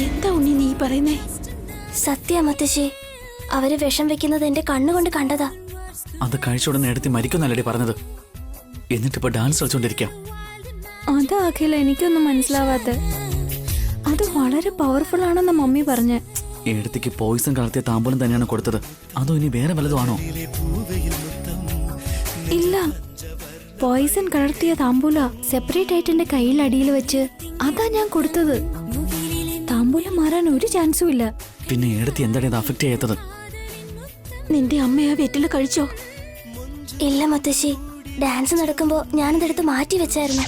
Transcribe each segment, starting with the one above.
എന്താ ഉണ്ണി നീ പറയുന്നേ? സത്യ മുത്തശ്ശി, അവര് വിഷം വെക്കുന്നത് എന്റെ കണ്ണുകൊണ്ട് കണ്ടതാ. അത് കഴിച്ചുടനെ എടുത്തി മരിക്കുന്നല്ലേ പറഞ്ഞത്? എന്നിട്ടിപ്പോ ഡാൻസ് കളിച്ചോണ്ടിരിക്കാം. അതാ അഖില എനിക്കൊന്നും മനസ്സിലാവാത്ത. അത് വളരെ പവർഫുൾ ആണെന്ന് മമ്മി പറഞ്ഞ. എടുത്തിക്ക് പോയിസൺ കലർത്തിയ താമ്പൂലം തന്നെയാണ് കൊടുത്തത്. അതോ ഇനി വേറെ വല്ലതുമാണോ? ഇല്ല, പോയിസൺ കലർത്തിയ താമ്പൂല സെപ്പറേറ്റ് ആയിട്ട് എന്റെ കയ്യിൽ അടിയിൽ വെച്ച് അതാ ഞാൻ കൊടുത്തത്. താമ്പൂലം മാറാൻ ഒരു ചാൻസും ഇല്ല. പിന്നെ എടുത്തി എന്താണ് ഇത് അഫക്ട് ചെയ്യാത്തത്? നിന്റെ അമ്മ ആ വെറ്റില കഴിച്ചോ? ഇല്ല മുത്തശ്ശി, ഡാൻസ് നടക്കുമ്പോ ഞാനതെടുത്ത് മാറ്റി വെച്ചായിരുന്നു.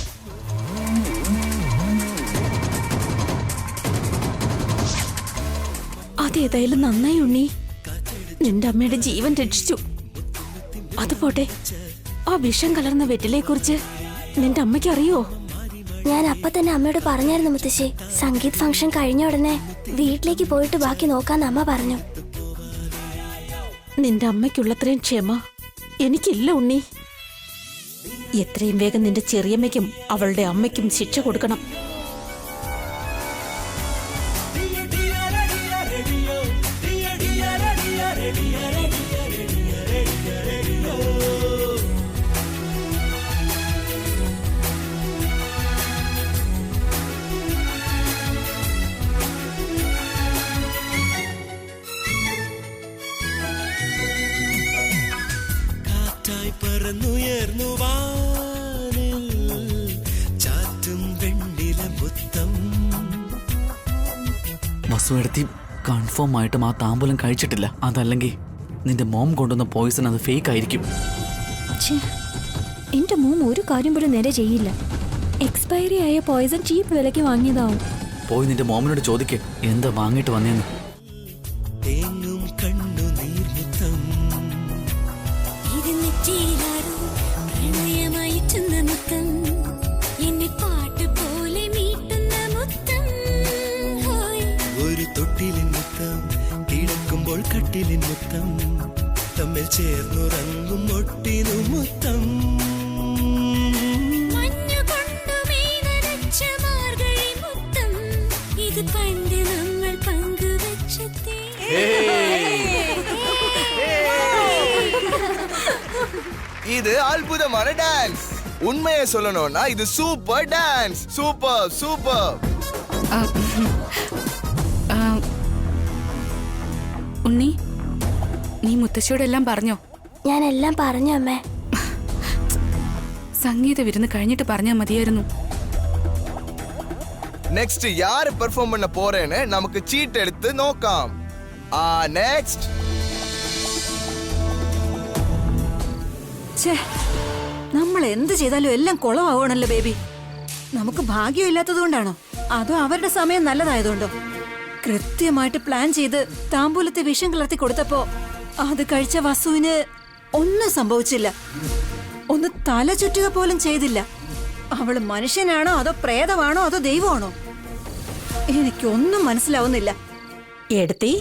അതേതായാലും നന്നായി ഉണ്ണി, നിന്റെ അമ്മയുടെ ജീവൻ രക്ഷിച്ചു. അത് പോട്ടെ, ആ വിഷം കലർന്ന വെറ്റിലയെ കുറിച്ച് നിന്റെ അമ്മയ്ക്ക് അറിയോ? ഞാൻ അപ്പൊ തന്നെ അമ്മയോട് പറഞ്ഞായിരുന്നു മുത്തശ്ശി. സംഗീത് ഫംഗ്ഷൻ കഴിഞ്ഞ ഉടനെ വീട്ടിലേക്ക് പോയിട്ട് ബാക്കി നോക്കാന്ന് അമ്മ പറഞ്ഞു. നിന്റെ അമ്മയ്ക്കുള്ളത്രയും ക്ഷമ എനിക്കില്ല ഉണ്ണി. എത്രയും വേഗം നിന്റെ ചെറിയമ്മയ്ക്കും അവളുടെ അമ്മയ്ക്കും ശിക്ഷ കൊടുക്കണം. വസു എടുത്തി കൺഫേം ആയിട്ടും ആ താമ്പൂലം കഴിച്ചിട്ടില്ല. അതല്ലെങ്കിൽ നിന്റെ മോം കൊണ്ടുവന്ന പോയിസൺ അത് ഫേക്ക് ആയിരിക്കും. എന്റെ മോം ഒരു കാര്യം പോലും നേരെ ചെയ്യില്ല. എക്സ്പയറി ആയ പോയിസൺ ചീപ്പ് വിലയ്ക്ക് വാങ്ങിയതാവും. പോയി നിന്റെ മോമിനോട് ചോദിക്ക് എന്താ വാങ്ങിട്ട് വന്നേന്ന്. ഒരു തൊട്ടിലിൻ മുത്തം, കിടക്കുമ്പോൾ കട്ടിലിൻ മുത്തം, തമ്മിൽ ചേർന്നുറങ്ങും ഒട്ടിനു മുത്തം. இது அற்புதமான டான்ஸ். உண்மையை சொல்லணும்னா இது super dance. Super super. Unni, നീ മുത്തശ്ശിയോടെല്ലാം പറഞ്ഞോ? ഞാൻ എല്ലാം പറഞ്ഞു അമ്മേ. സംഗീത വിരുന്ന് കഴിഞ്ഞിട്ട് പറഞ്ഞാൽ മതിയായിരുന്നു. நெக்ஸ்ட் யாரு பெர்ஃபார்ம் பண்ண போறேன்னு நமக்கு சீட் எடுத்து നോക്കാം. നെക്സ്റ്റ്. നമ്മൾ എന്ത് ചെയ്താലും എല്ലാം കുളമാവണല്ലോ ബേബി. നമുക്ക് ഭാഗ്യം ഇല്ലാത്തതുകൊണ്ടാണോ അതോ അവരുടെ സമയം നല്ലതായതുകൊണ്ടോ? കൃത്യമായിട്ട് പ്ലാൻ ചെയ്ത് താമ്പൂലത്തെ വിഷം കലർത്തി കൊടുത്തപ്പോ അത് കഴിച്ച വസുവിന് ഒന്നും സംഭവിച്ചില്ല. ഒന്ന് തല ചുറ്റുക പോലും ചെയ്തില്ല. അവള് മനുഷ്യനാണോ അതോ പ്രേതമാണോ അതോ ദൈവമാണോ? എനിക്കൊന്നും മനസ്സിലാവുന്നില്ല. എടുത്തി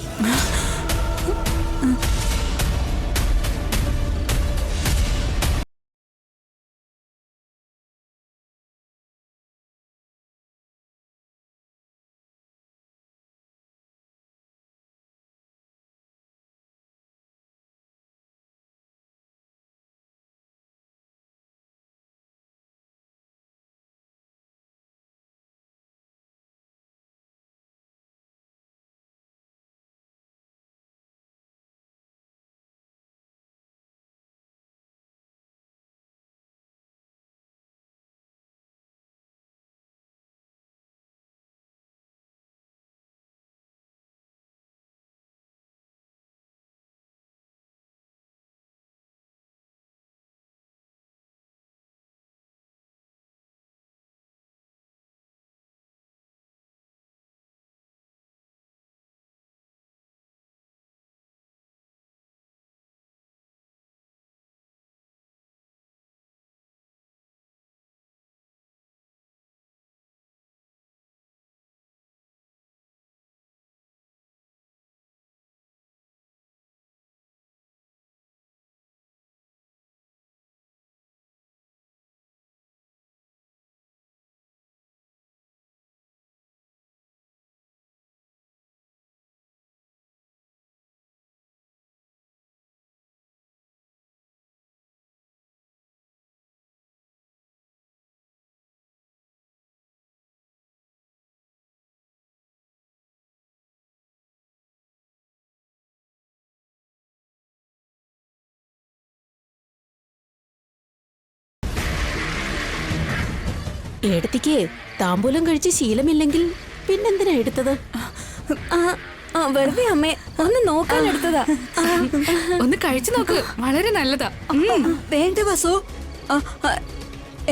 ഏടത്തിക്ക് താമ്പൂലം കഴിച്ച് ശീലമില്ലെങ്കിൽ പിന്നെന്തിനാ എടുത്തത്? വെറുതെ അമ്മേ ഒന്ന് നോക്കാൻ എടുത്തതാ. ഒന്ന് കഴിച്ചു നോക്ക്, വളരെ നല്ലതാ. വേണ്ട വസു. ആ, ആ,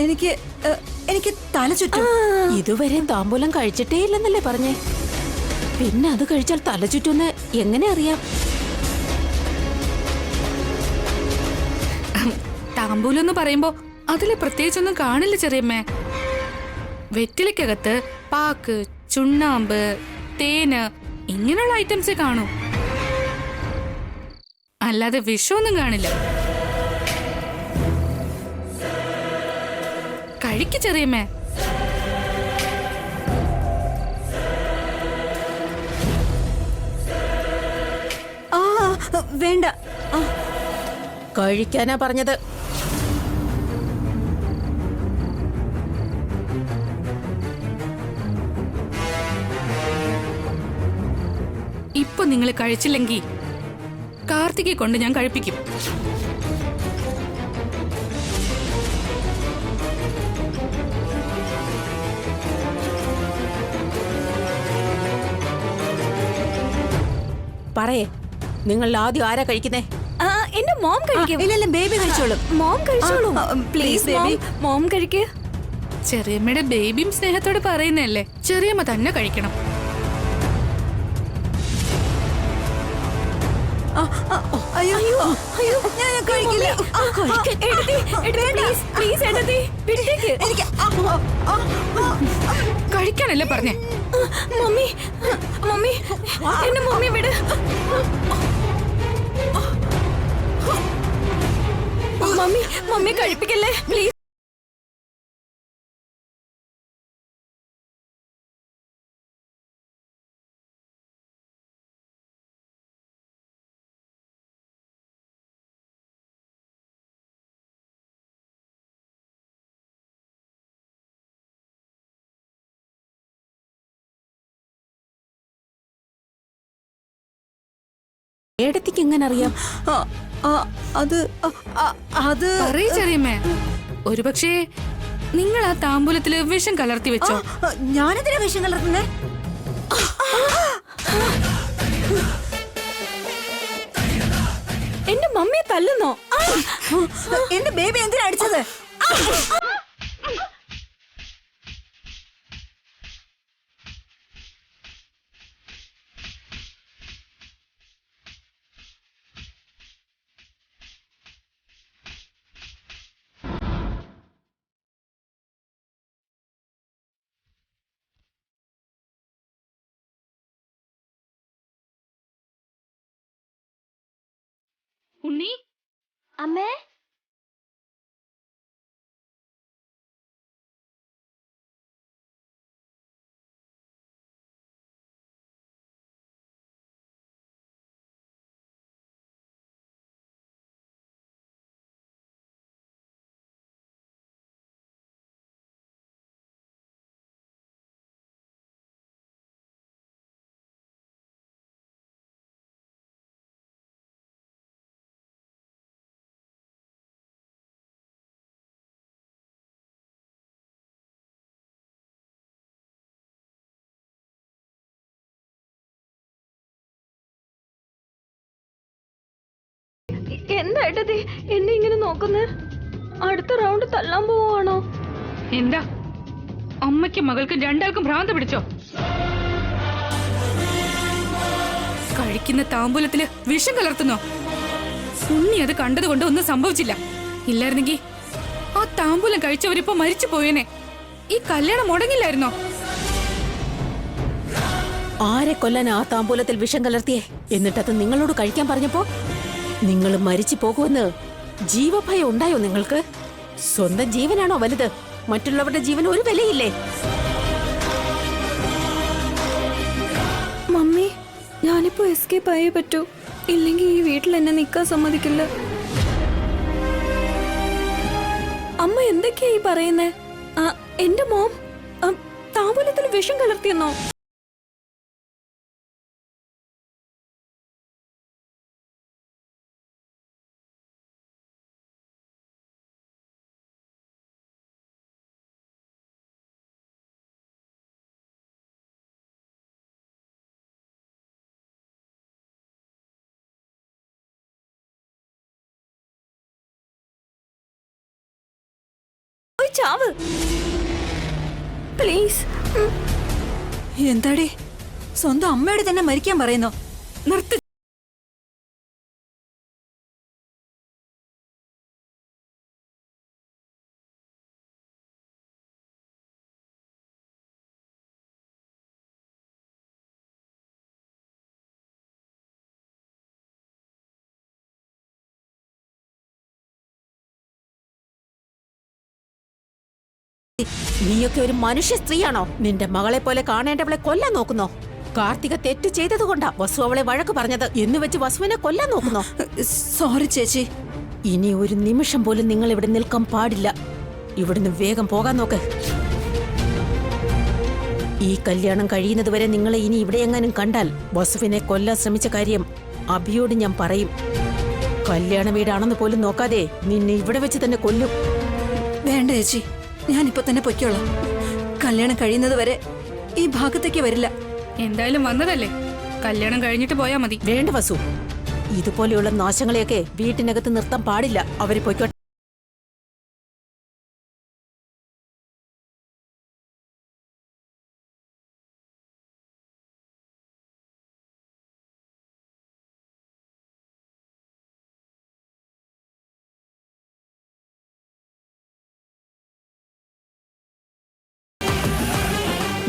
എനിക്ക് എനിക്ക് തല ചുറ്റും. ഇതുവരെ താമ്പൂലം കഴിച്ചിട്ടേ ഇല്ലെന്നല്ലേ പറഞ്ഞേ? പിന്നെ അത് കഴിച്ചാൽ തല ചുറ്റുന്ന് എങ്ങനെ അറിയാം? താമ്പൂലം എന്ന് പറയുമ്പോ അതില് പ്രത്യേകിച്ചൊന്നും കാണില്ല ചെറിയമ്മേ. വെറ്റിലക്കകത്ത് പാക്ക്, ചുണ്ണാമ്പ്, തേന് ഇങ്ങനെയുള്ള ഐറ്റംസേ കാണൂ. അല്ലാതെ വിഷമൊന്നും കാണില്ല. കഴിക്ക് ചെറിയമ്മേ. ആ വേണ്ട. കഴിക്കാനാ പറഞ്ഞത്. ഇപ്പൊ നിങ്ങൾ കഴിച്ചില്ലെങ്കിൽ കാർത്തികെ കൊണ്ട് ഞാൻ കഴിപ്പിക്കും. പറയേ, നിങ്ങൾ ആദ്യം ആരാ കഴിക്കുന്നേ? എന്റെ മോം കഴിക്കും. ഇല്ല ബേബി കഴിച്ചോളും. മോം കഴിച്ചോളൂ. Please baby. മോം കഴിക്ക്. ചെറിയമ്മയുടെ ബേബിയും സ്നേഹത്തോട് പറയുന്നല്ലേ, ചെറിയമ്മ തന്നെ കഴിക്കണം. അയ്യോ അയ്യോ ഞാൻ കഴിക്കില്ല. പ്ലീസ് എടുത്തി വിട്ടേക്ക്. എനിക്ക് കഴിക്കാനല്ലേ പറഞ്ഞേ? മമ്മി മമ്മി എന്നെ മമ്മി വിട്. മമ്മി മമ്മി കഴിപ്പിക്കല്ലേ പ്ലീസ്. ഏടത്തിക്ക് എങ്ങനെ അറിയാം? അത് അത് പറയ് ചെറിയമ്മേ. ഒരുപക്ഷേ നിങ്ങൾ ആ താമ്പൂലത്തില് വിഷം കലർത്തി വെച്ചോ? ഞാനെന്തിനാ വിഷം കലർത്തുന്നേ? എന്റെ മമ്മിയെ തല്ലുന്നോ? എന്റെ ബേബി എന്തിനാ അടിച്ചത്? ഉണ്ണി, അമ്മേ എന്താ ഏട്ടത്തി എന്നെ ഇങ്ങനെ നോക്കുന്നേ? അടുത്ത റൗണ്ട് തല്ലാൻ പോവാണോ? എന്താ അമ്മയ്ക്കും മകൾക്കും രണ്ടാൾക്കും ഭ്രാന്ത് പിടിച്ചോ? കഴിക്കുന്ന താമ്പൂലത്തില് വിഷം കലർത്തുന്നോ? ഉണ്ണി അത് കണ്ടതുകൊണ്ട് ഒന്നും സംഭവിച്ചില്ല. ഇല്ലായിരുന്നെങ്കിൽ ആ താമ്പൂലം കഴിച്ചവരിപ്പോ മരിച്ചു പോയേനെ. ഈ കല്യാണം മുടങ്ങില്ലായിരുന്നോ? ആരെ കൊല്ലാൻ ആ താമ്പൂലത്തിൽ വിഷം കലർത്തിയേ? എന്നിട്ടത് നിങ്ങളോട് കഴിക്കാൻ പറഞ്ഞപ്പോ നിങ്ങൾ മരിച്ചു പോകുമെന്ന് ജീവഭയം ഉണ്ടായോ നിങ്ങൾക്ക്? സ്വന്തം ജീവനാണോ വലുത്? മറ്റുള്ളവരുടെ ജീവൻ ഒരു വിലയില്ലേ? മമ്മി ഞാനിപ്പോ എസ്കേപ്പ് ആയേ പറ്റൂ, ഇല്ലെങ്കിൽ ഈ വീട്ടിൽ എന്നെ നിക്കാൻ സമ്മതിക്കില്ല. അമ്മ എന്തൊക്കെയാ ഈ പറയുന്നേ? എന്റെ മോം താമ്പൂലത്തിൽ വിഷം കലർത്തിയെന്നോ? ചാവ് പ്ലീസ്. എന്താടി സ്വന്തം അമ്മയോട് തന്നെ മരിക്കാൻ പറയുന്നോ? നിർത്ത്. നീയൊക്കെ ഒരു മനുഷ്യ സ്ത്രീയാണോ? നിന്റെ മകളെ പോലെ കാണേണ്ടവളെ കൊല്ലാൻ നോക്കുന്നോ? കാർത്തിക തെറ്റ് ചെയ്തതുകൊണ്ടാ വസു അവളെ വഴക്ക് പറഞ്ഞത് എന്ന് വെച്ച് വസുവിനെ കൊല്ലാൻ നോക്കുന്നോ? സോറി ചേച്ചി. ഇനി ഒരു നിമിഷം പോലും നിങ്ങൾ ഇവിടെ നിൽക്കാൻ പാടില്ല. ഇവിടുന്ന് വേഗം പോകാൻ നോക്ക്. ഈ കല്യാണം കഴിയുന്നത് വരെ നിങ്ങളെ ഇനി ഇവിടെ എങ്ങാനും കണ്ടാൽ വസുവിനെ കൊല്ലാൻ ശ്രമിച്ച കാര്യം അഭിയോട് ഞാൻ പറയും. കല്യാണ വീടാണെന്ന് പോലും നോക്കാതെ നിന്നെ ഇവിടെ വെച്ച് തന്നെ കൊല്ലും. വേണ്ട ചേച്ചി, ഞാനിപ്പോ തന്നെ പൊയ്ക്കോളാം. കല്യാണം കഴിയുന്നത് വരെ ഈ ഭാഗത്തേക്ക് വരില്ല. എന്തായാലും വന്നതല്ലേ, കല്യാണം കഴിഞ്ഞിട്ട് പോയാ മതി. വേണ്ട വസു, ഇതുപോലെയുള്ള നാശങ്ങളെയൊക്കെ വീട്ടിനകത്ത് നിർത്താൻ പാടില്ല. അവര് പൊയ്ക്കോട്ടെ.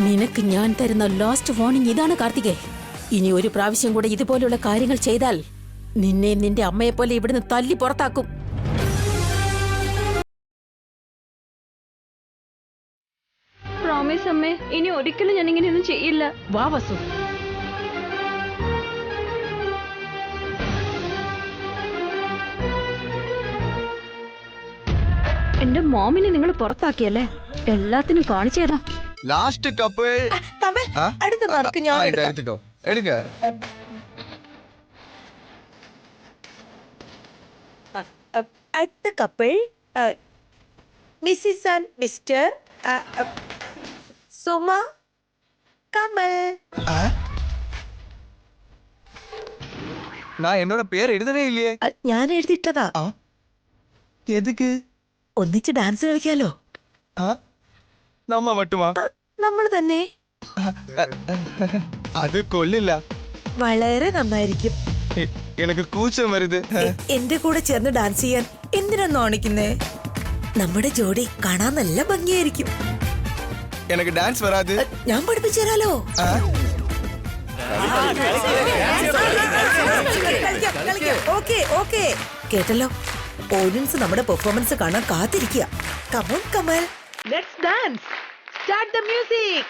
നിനക്ക് ഞാൻ തരുന്ന ലാസ്റ്റ് വാർണിംഗ് ഇതാണ് കാർത്തികേ. ഇനി ഒരു പ്രാവശ്യം കൂടെ ഇതുപോലെയുള്ള കാര്യങ്ങൾ ചെയ്താൽ നിന്നെ നിന്റെ അമ്മയെ പോലെ ഇവിടുന്ന് തല്ലി പുറത്താക്കും. പ്രോമിസ് അമ്മേ, ഇനി ഒരിക്കലും ഞാൻ ഇങ്ങനെയൊന്നും ചെയ്യില്ല. വാ വസു. എന്റെ മോമിനെ നിങ്ങൾ പുറത്താക്കിയല്ലേ? എല്ലാത്തിനും കാണിച്ചു തരാം. ലാസ്റ്റ് കപ്പിൾ അടുത്ത നറുക്ക് ഞാൻ എടുത്തോ. എടുക്ക. അടുത്ത couple Mrs and mister Suma Kamal. நான் என்னோட பேர் எழுதவே இல்லையே. ഞാൻ എഴുതിയിട്ടതാ. எதுக்கு? ഒന്നിച്ച് ഡാൻസ് കളിക്കാലോ. நம்ம மட்டுமா? നമ്മൾ തന്നെ. அது கொல்லிല്ല. വളരെ നന്നായിരിക്കും. எனக்கு கூச்சம் வருது. എന്റെ കൂടെ ചേർന്ന് ഡാൻസ് ചെയ്യാൻ എന്തിനാ നാണിക്കുന്നേ? നമ്മുടെ ജോഡി കാണാൻ നല്ല ഭംഗിയായിരിക്കും. எனக்கு டான்ஸ் வராது. ഞാൻ പഠിപ്പിച്ചു തരാലോ. Okay okay. കേട്ടല്ലോ, ഓഡിയൻസ് നമ്മുടെ പെർഫോമൻസ് കാണാൻ കാത്തിരിക്കുക. Come on, Kamal. Let's dance. Start the music.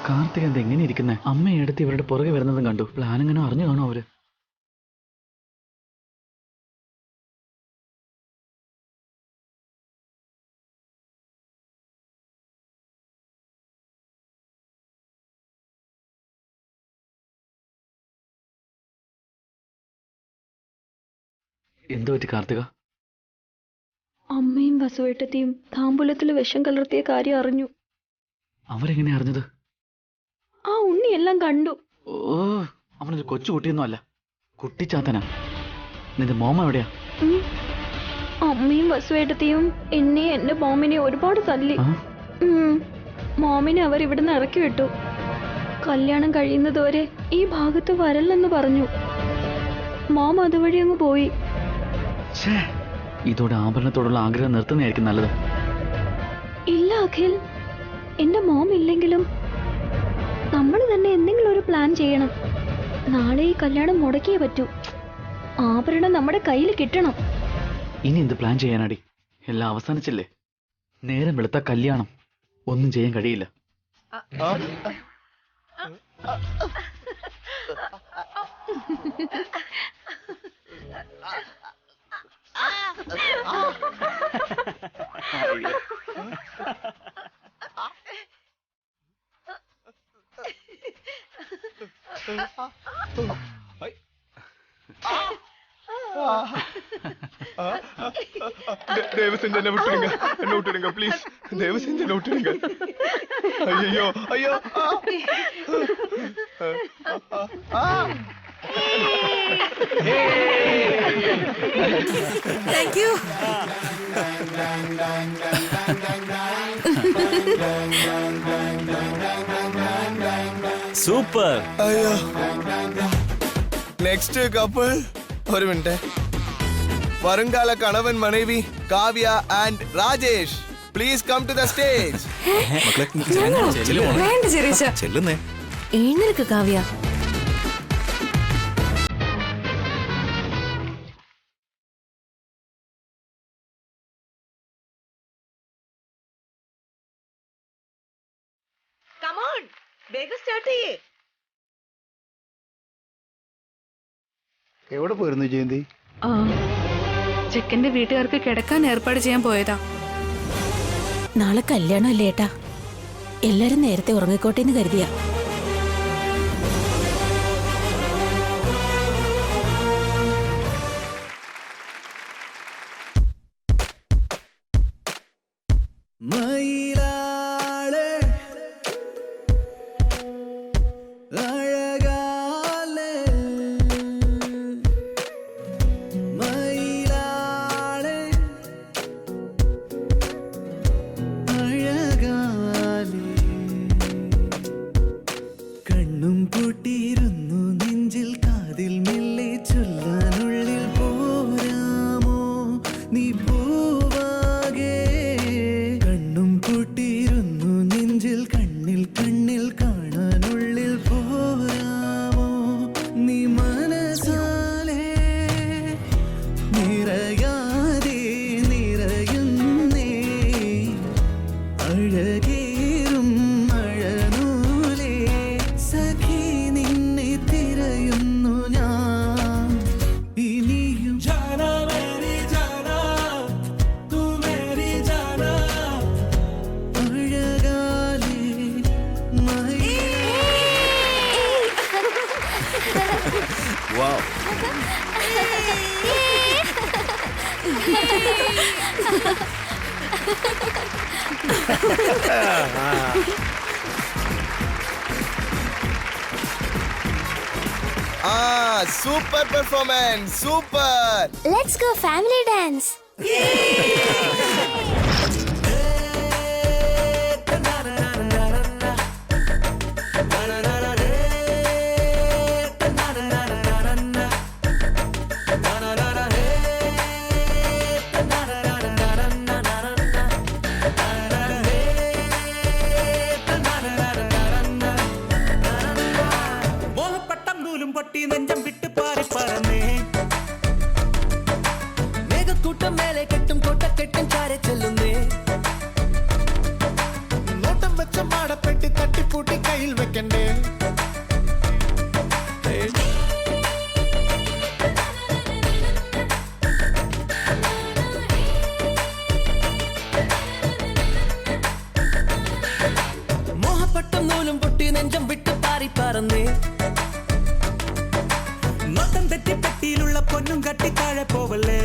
Karthika എന്താ എങ്ങനെ ഇരിക്കുന്നേ? അമ്മയെ എടുത്ത് ഇവരുടെ പുറകെ വരുന്നതും കണ്ടു. പ്ലാൻ എങ്ങനെ അറിഞ്ഞു കാണോ അവര്? എന്തു പറ്റി കാർത്തിക? അമ്മയും വസുവേട്ടത്തെയും താമ്പൂലത്തിൽ വിഷം കലർത്തിയ കാര്യം അറിഞ്ഞു. അവരെങ്ങനെ അറിഞ്ഞത്? ആ ഉണ്ണി എല്ലാം കണ്ടു. ഓ, അവനൊരു കൊച്ചു കുട്ടിയൊന്നും അല്ല, കുട്ടിച്ചാത്തനാ. നിന്റെ മോമ എവിടെയാ? അമ്മയും വസുവേട്ടത്തെയും എന്നെയും എന്റെ മോമിനെ ഒരുപാട് തല്ലി. മോമിനെ അവർ ഇവിടുന്ന് ഇറക്കി വിട്ടു. കല്യാണം കഴിയുന്നതുവരെ ഈ ഭാഗത്ത് വരല്ലെന്ന് പറഞ്ഞു. മോം അതുവഴി അങ്ങ് പോയി. ഇതോടെ ആഭരണത്തോടുള്ള ആഗ്രഹം നിർത്തുന്നതായിരിക്കും നല്ലത്. ഇല്ല അഖിൽ, എന്റെ മോം ഇല്ലെങ്കിലും നമ്മൾ തന്നെ എന്തെങ്കിലും ഒരു പ്ലാൻ ചെയ്യണം. നാളെ ഈ കല്യാണം മുടക്കിയേ പറ്റൂ. ആഭരണം നമ്മുടെ കയ്യിൽ കിട്ടണം. ഇനി എന്ത് പ്ലാൻ ചെയ്യാനടി? എല്ലാം അവസാനിച്ചില്ലേ? നേരം വെളുത്ത കല്യാണം. ഒന്നും ചെയ്യാൻ കഴിയില്ല. தயவு செஞ்சு என்ன விட்டுடுங்க, என்ன விட்டுடுங்க ப்ளீஸ். தயவு செஞ்சு என்ன விட்டுடுங்க. ஐயோ ஐயோ. Thank you. സൂപ്പർ. ஐயோ. Next couple. ஒரு மினிட். வருங்கால கணவன் மனைவி Kavya and Rajesh, please come to the stage. വേണ്ട ചെറിയ ചെല്ലുന്നേ. എഴുന്നേൽക്ക് കാവ്യ. Come on, വേഗം സ്റ്റാർട്ട് ചെയ്യേ. എവിടെ പോയിരുന്നു ജയന്തി? ചെക്കന്റെ വീട്ടുകാർക്ക് കിടക്കാൻ ഏർപ്പാട് ചെയ്യാൻ പോയതാ. നാളെ കല്യാണം അല്ലേ ഏട്ടാ? എല്ലാരും നേരത്തെ ഉറങ്ങിക്കോട്ടെ എന്ന് കരുതിയാ. மயிலாளே அழகாலே மயிலாளே அழகாலே കണ്ണും പൂട്ടിയിരുന്നു നെഞ്ചിൽ കാതിൽ മെല്ലെ ചൊല്ലാനുള്ളിൽ പോരാമോ നീ പൂവാകെ. കണ്ണും പൂട്ടിയിരുന്നു നെഞ്ചിൽ കണ്ണിൽ കണ്ണിൽ കാണാനുള്ളിൽ പോരാമോ നീ മനസാലെ. നിറയാതെ നിറയുന്നേ അഴകേറും അഴനൂലേ. സഖി നിന്നെ തിരയുന്നു ഞാൻ ഇനിയും. ജാനാ മേരി ജാനാ, തൂ മേരി ജാനാ. അഴകാലേ wow. Super performance, super. Let's go family dance. മോഹപ്പട്ടം നൂലും പൊട്ടി നെഞ്ചം വിട്ട് പാറി പറന്നേ. മേഘക്കൂട്ടം മേലെ കെട്ടും കൊട്ടക്കെട്ടും ചാരെ ചെല്ലുന്നേ. നോട്ടം വെച്ച മാടപ്പെട്ടി തട്ടിപ്പൂട്ടി കയ്യിൽ വെക്കണ്ടേ. മോഹപ്പട്ടം നൂലും പൊട്ടി നെഞ്ചം വിട്ട് പാറി പറന്നേ. നോട്ടം തെറ്റി പെട്ടിയിലുള്ള പൊന്നും കട്ടി താഴെ പോവല്ലേ.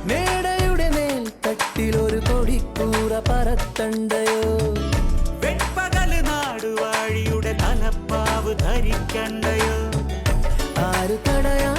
മേടയുടെ മേൽ തട്ടിലൊരു കൊടിക്കൂറ പറത്തണ്ടയോ. വെപ്പകല് നാടുവാഴിയുടെ തലപ്പാവ് ധരിക്കണ്ടയോ. ആര് തടയാ